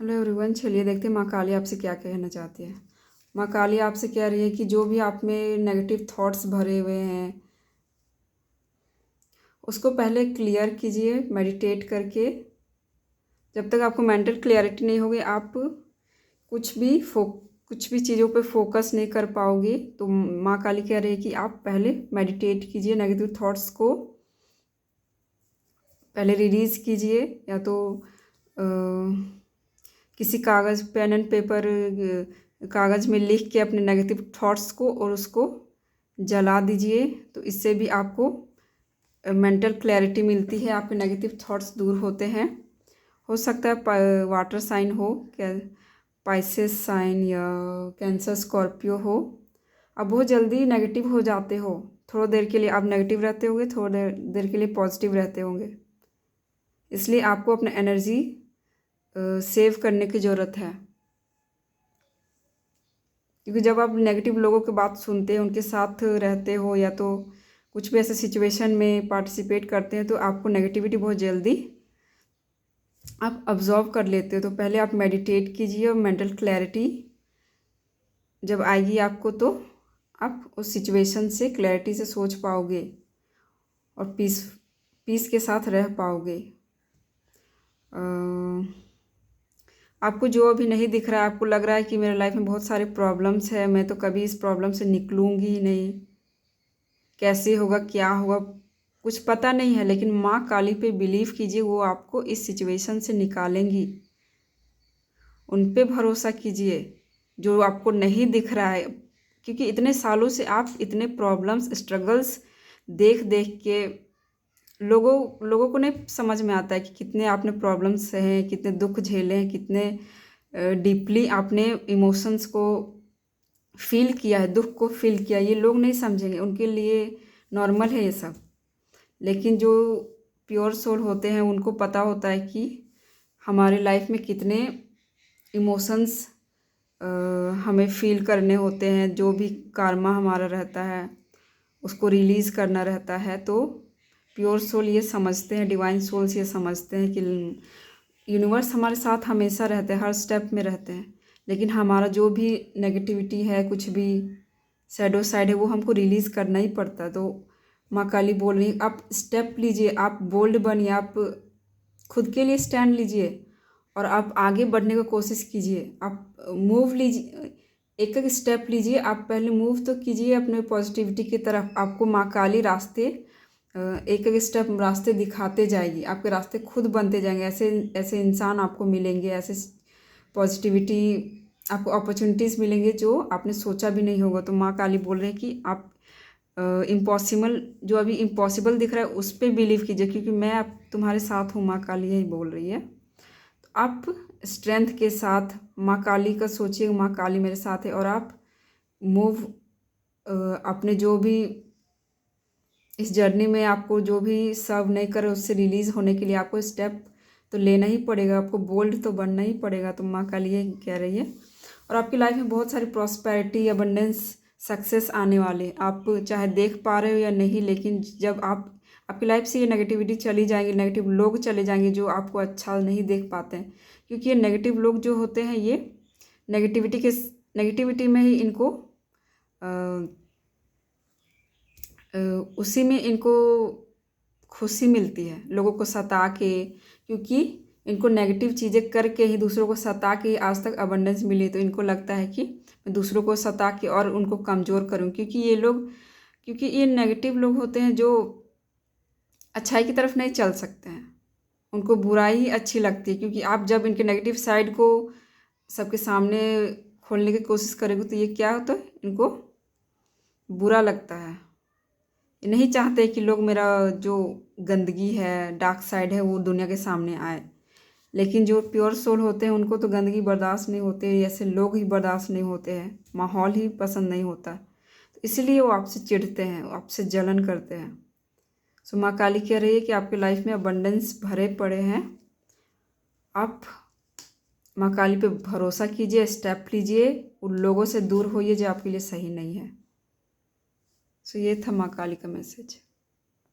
Hello everyone, चलिए देखते हैं माँ काली आपसे क्या कहना चाहती है। माँ काली आपसे कह रही है कि जो भी आप में नेगेटिव थॉट्स भरे हुए हैं उसको पहले क्लियर कीजिए मेडिटेट करके। जब तक आपको मेंटल क्लियरिटी नहीं होगी आप कुछ भी चीज़ों पे फोकस नहीं कर पाओगे। तो माँ काली कह रही है कि आप पहले मेडिटेट कीजिए, नेगेटिव थॉट्स को पहले रिलीज़ कीजिए, या तो किसी कागज़ पेन एंड पेपर कागज़ में लिख के अपने नेगेटिव थॉट्स को और उसको जला दीजिए। तो इससे भी आपको मेंटल क्लैरिटी मिलती है, आपके नेगेटिव थॉट्स दूर होते हैं। हो सकता है वाटर साइन हो, क्या पाइसेस साइन या कैंसर स्कॉर्पियो हो। अब बहुत जल्दी नेगेटिव हो जाते हो, थोड़ी देर के लिए आप नेगेटिव रहते होंगे, थोड़ी देर के लिए पॉजिटिव रहते होंगे। इसलिए आपको अपना एनर्जी सेव करने की ज़रूरत है, क्योंकि जब आप नेगेटिव लोगों की बात सुनते हैं, उनके साथ रहते हो या तो कुछ भी ऐसे सिचुएशन में पार्टिसिपेट करते हैं तो आपको नेगेटिविटी बहुत जल्दी आप अब्जॉर्व कर लेते हो। तो पहले आप मेडिटेट कीजिए और मेंटल क्लैरिटी जब आएगी आपको तो आप उस सिचुएशन से क्लैरिटी से सोच पाओगे और पीस के साथ रह पाओगे। आपको जो अभी नहीं दिख रहा है, आपको लग रहा है कि मेरे लाइफ में बहुत सारे प्रॉब्लम्स है, मैं तो कभी इस प्रॉब्लम से निकलूँगी ही नहीं, कैसे होगा क्या होगा कुछ पता नहीं है, लेकिन माँ काली पे बिलीव कीजिए, वो आपको इस सिचुएशन से निकालेंगी। उन पे भरोसा कीजिए जो आपको नहीं दिख रहा है, क्योंकि इतने सालों से आप इतने प्रॉब्लम्स स्ट्रगल्स देख देख के लोगों को नहीं समझ में आता है कि कितने आपने प्रॉब्लम्स सहे हैं, कितने दुख झेले हैं, कितने डीपली आपने इमोशंस को फील किया है, दुख को फील किया। ये लोग नहीं समझेंगे, उनके लिए नॉर्मल है ये सब। लेकिन जो प्योर सोल होते हैं उनको पता होता है कि हमारे लाइफ में कितने इमोशंस हमें फील करने होते हैं, जो भी कार्मा हमारा रहता है उसको रिलीज़ करना रहता है। तो प्योर सोल ये समझते हैं, डिवाइन सोल्स ये समझते हैं कि यूनिवर्स हमारे साथ हमेशा रहते हैं, हर स्टेप में रहते हैं, लेकिन हमारा जो भी नेगेटिविटी है, कुछ भी शैडो साइड है, वो हमको रिलीज़ करना ही पड़ता है। तो माँ काली बोल रही आप स्टेप लीजिए, आप बोल्ड बनिए, आप खुद के लिए स्टैंड लीजिए और आप आगे बढ़ने की कोशिश कीजिए। आप मूव लीजिए, एक एक स्टेप लीजिए। आप पहले मूव तो कीजिए अपने पॉजिटिविटी की तरफ। आपको माँ काली रास्ते एक एक स्टेप रास्ते दिखाते जाएगी, आपके रास्ते खुद बनते जाएंगे। ऐसे ऐसे इंसान आपको मिलेंगे, ऐसे पॉजिटिविटी आपको अपॉर्चुनिटीज़ मिलेंगे जो आपने सोचा भी नहीं होगा। तो माँ काली बोल रहे हैं कि आप इम्पॉसिबल, जो अभी इम्पॉसिबल दिख रहा है उस पर बिलीव कीजिए, क्योंकि मैं अब तुम्हारे साथ हूँ। माँ काली यही बोल रही है। तो आप स्ट्रेंथ के साथ माँ काली का सोचिए, माँ काली मेरे साथ है, और आप मूव अपने जो भी इस जर्नी में आपको जो भी सर्व नहीं करे उससे रिलीज़ होने के लिए आपको स्टेप तो लेना ही पड़ेगा, आपको बोल्ड तो बनना ही पड़ेगा। तो माँ काली ये कह रही है। और आपकी लाइफ में बहुत सारी प्रॉस्पेरिटी, अबंडेंस, सक्सेस आने वाले, आप चाहे देख पा रहे हो या नहीं, लेकिन जब आपकी लाइफ से ये नेगेटिविटी चली जाएंगी, नेगेटिव लोग चले जाएंगे जो आपको अच्छा नहीं देख पाते हैं, क्योंकि ये नेगेटिव लोग जो होते हैं ये नेगेटिविटी में ही इनको उसी में इनको खुशी मिलती है, लोगों को सता के, क्योंकि इनको नेगेटिव चीज़ें करके ही, दूसरों को सता के आज तक अबंडेंस मिली। तो इनको लगता है कि मैं दूसरों को सता के और उनको कमज़ोर करूं, क्योंकि ये नेगेटिव लोग होते हैं जो अच्छाई की तरफ नहीं चल सकते हैं, उनको बुराई ही अच्छी लगती है। क्योंकि आप जब इनके नेगेटिव साइड को सबके सामने खोलने की कोशिश करेंगे तो ये क्या होता है, इनको बुरा लगता है। ये नहीं चाहते कि लोग मेरा जो गंदगी है, डार्क साइड है, वो दुनिया के सामने आए। लेकिन जो प्योर सोल होते हैं उनको तो गंदगी बर्दाश्त नहीं होते, ऐसे लोग ही बर्दाश्त नहीं होते हैं, माहौल ही पसंद नहीं होता, तो इसलिए वो आपसे चिढ़ते हैं, वो आपसे जलन करते हैं। सो माँ काली कह रही है कि आपकी लाइफ में अबंडेंस भरे पड़े हैं। आप माँ काली पे भरोसा कीजिए, स्टेप लीजिए, उन लोगों से दूर होइए जो आपके लिए सही नहीं है। सो ये था माँ काली का मैसेज।